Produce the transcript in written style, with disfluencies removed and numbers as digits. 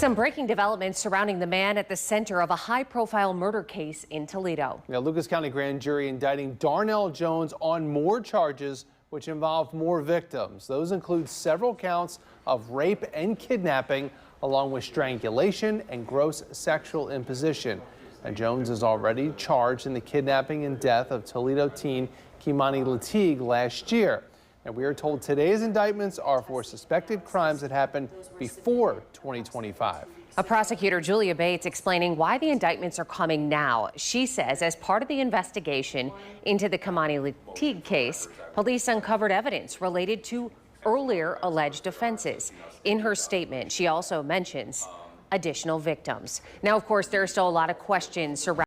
Some breaking developments surrounding the man at the center of a high-profile murder case in Toledo. Now, Lucas County grand jury indicting Darnell Jones on more charges which involve more victims. Those include several counts of rape and kidnapping, along with strangulation and gross sexual imposition. And Jones is already charged in the kidnapping and death of Toledo teen Kei'Mani Latigue last year. And we are told today's indictments are for suspected crimes that happened before 2025. A prosecutor, Julia Bates, explaining why the indictments are coming now. She says as part of the investigation into the Kei'Mani Latigue case, police uncovered evidence related to earlier alleged offenses. In her statement, she also mentions additional victims. Now, of course, there are still a lot of questions surrounding